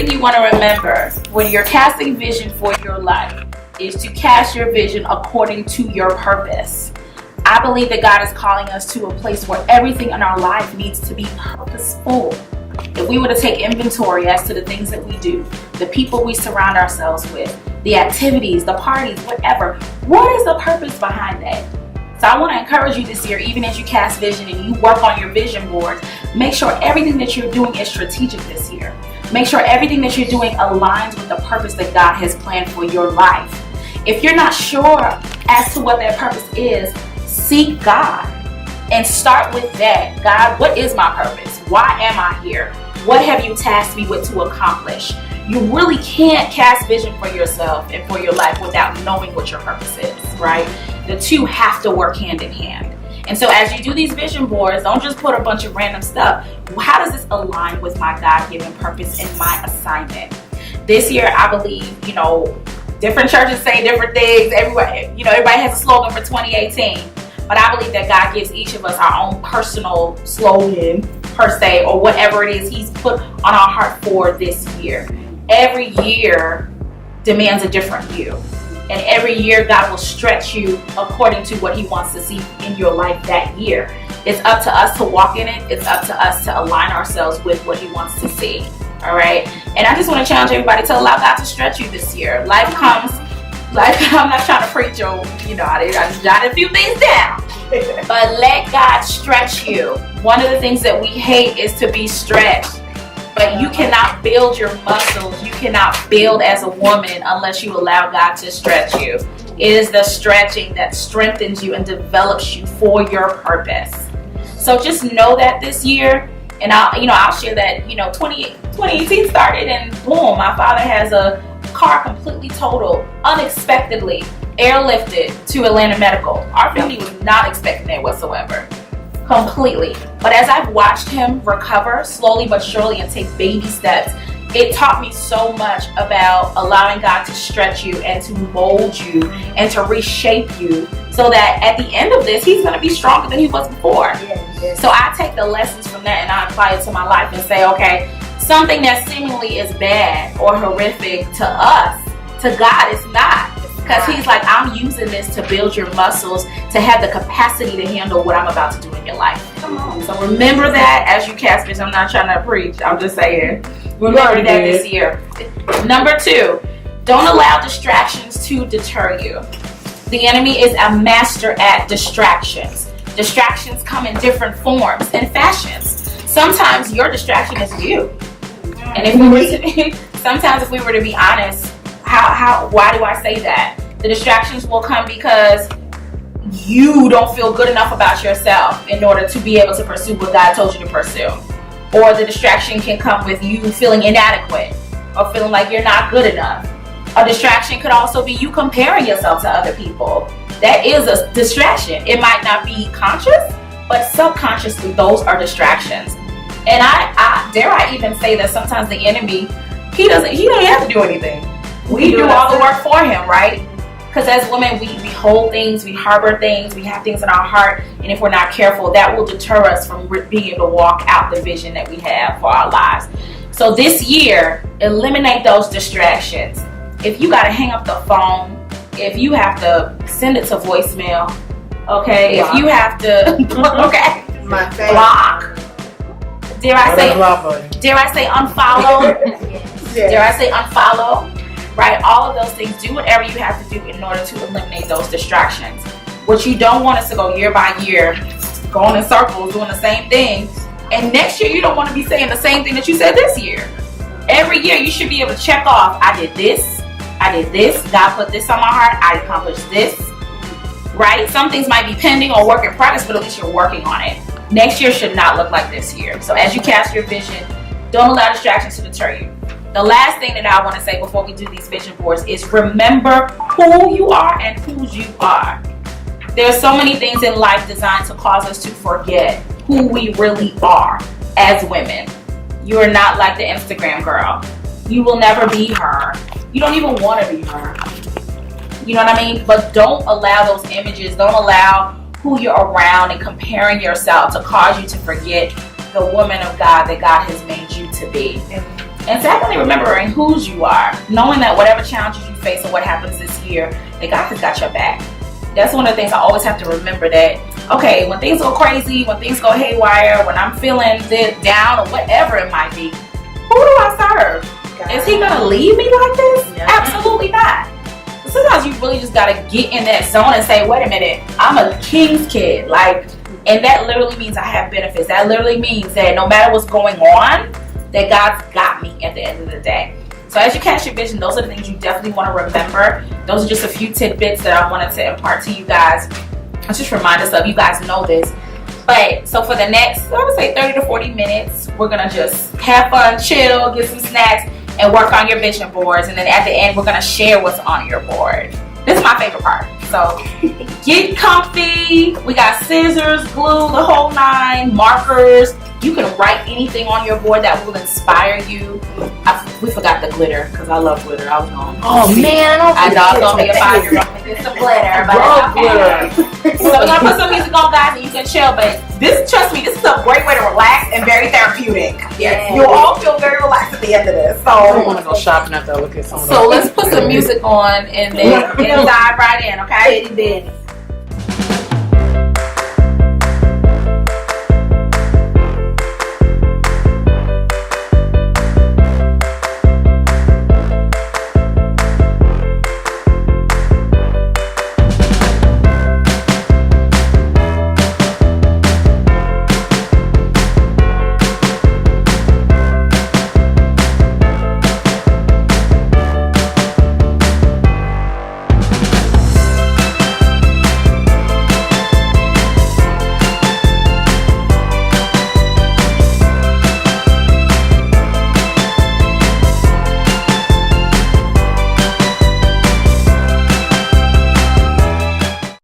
thing you want to remember when you're casting vision for your life is to cast your vision according to your purpose. I believe that God is calling us to a place where everything in our life needs to be purposeful. If we were to take inventory as to the things that we do, the people we surround ourselves with, the activities, the parties, whatever, what is the purpose behind that? So I want to encourage you this year, even as you cast vision and you work on your vision boards, make sure everything that you're doing is strategic this year. Make sure everything that you're doing aligns with the purpose that God has planned for your life. If you're not sure as to what that purpose is, seek God and start with that. God, what is my purpose? Why am I here? What have you tasked me with to accomplish? You really can't cast vision for yourself and for your life without knowing what your purpose is, right? The two have to work hand in hand. And so as you do these vision boards, don't just put a bunch of random stuff. How does this align with my God-given purpose and my assignment? This year, I believe, different churches say different things. Everybody has a slogan for 2018. But I believe that God gives each of us our own personal slogan, per se, or whatever it is He's put on our heart for this year. Every year demands a different you. And every year God will stretch you according to what He wants to see in your life that year. It's up to us to walk in it. It's up to us to align ourselves with what He wants to see. All right. And I just want to challenge everybody to allow God to stretch you this year. I'm not trying to preach I just jotted a few things down. But let God stretch you. One of the things that we hate is to be stretched. But you cannot build your muscles. You cannot build as a woman unless you allow God to stretch you. It is the stretching that strengthens you and develops you for your purpose. So just know that this year, and I'll share that 2018 started and boom, my father has a car completely totaled, unexpectedly airlifted to Atlanta Medical. Our family was not expecting that whatsoever. Completely. But as I've watched him recover slowly but surely and take baby steps, it taught me so much about allowing God to stretch you and to mold you and to reshape you so that at the end of this, He's going to be stronger than he was before. Yes. So I take the lessons from that and I apply it to my life and say, okay, something that seemingly is bad or horrific to us, to God it's not. Because He's like, I'm using this to build your muscles, to have the capacity to handle what I'm about to do in your life. Come on. So remember that as you cast vision. I'm not trying to preach. I'm just saying. Remember that this year. Number 2, don't allow distractions to deter you. The enemy is a master at distractions. Distractions come in different forms and fashions. Sometimes your distraction is you. And sometimes if we were to be honest, why do I say that? The distractions will come because you don't feel good enough about yourself in order to be able to pursue what God told you to pursue. Or the distraction can come with you feeling inadequate or feeling like you're not good enough. A distraction could also be you comparing yourself to other people. That is a distraction. It might not be conscious, but subconsciously those are distractions. And I dare I even say that sometimes the enemy, he don't have to do anything. We do all the work for him, right? Because as women, we hold things, we harbor things, we have things in our heart, and if we're not careful, that will deter us from being able to walk out the vision that we have for our lives. So this year, eliminate those distractions. If you got to hang up the phone, if you have to send it to voicemail, okay, block. If you have to, okay, block. Dare I say unfollow? Dare I say unfollow? Right? All of those things. Do whatever you have to do in order to eliminate those distractions. What you don't want is to go year by year, going in circles, doing the same thing. And next year, you don't want to be saying the same thing that you said this year. Every year, you should be able to check off, I did this, God put this on my heart, I accomplished this. Right? Some things might be pending or work in progress, but at least you're working on it. Next year should not look like this year. So as you cast your vision, don't allow distractions to deter you. The last thing that I want to say before we do these vision boards is remember who you are and whose you are. There are so many things in life designed to cause us to forget who we really are as women. You are not like the Instagram girl. You will never be her. You don't even want to be her. You know what I mean? But don't allow those images, don't allow who you're around and comparing yourself to cause you to forget the woman of God that God has made you to be. And secondly, remembering whose you are. Knowing that whatever challenges you face or what happens this year, that God has got your back. That's one of the things I always have to remember, that, okay, when things go crazy, when things go haywire, when I'm feeling down or whatever it might be, who do I serve? God. Is he going to leave me like this? Yeah. Absolutely not. Sometimes you really just got to get in that zone and say, wait a minute, I'm a king's kid. Like, and that literally means I have benefits. That literally means that no matter what's going on, that God's got me at the end of the day. So as you catch your vision, those are the things you definitely want to remember. Those are just a few tidbits that I wanted to impart to you guys. Let's just remind us of, you guys know this. But so for the next, I would say 30 to 40 minutes, we're going to just have fun, chill, get some snacks, and work on your vision boards. And then at the end, we're going to share what's on your board. This is my favorite part. So get comfy. We got scissors, glue, the whole nine, markers. You can write anything on your board that will inspire you. We forgot the glitter because I love glitter. I was going, man, I know it's gonna be a 5-year-old to get some glitter, but okay. So we're gonna put some music on, guys, and you can chill. But trust me, this is a great way to relax and very therapeutic. Yes, you'll all feel very relaxed at the end of this. So I want to go shopping after I look at some. So let's put some music on and then dive right in, okay? Daddy.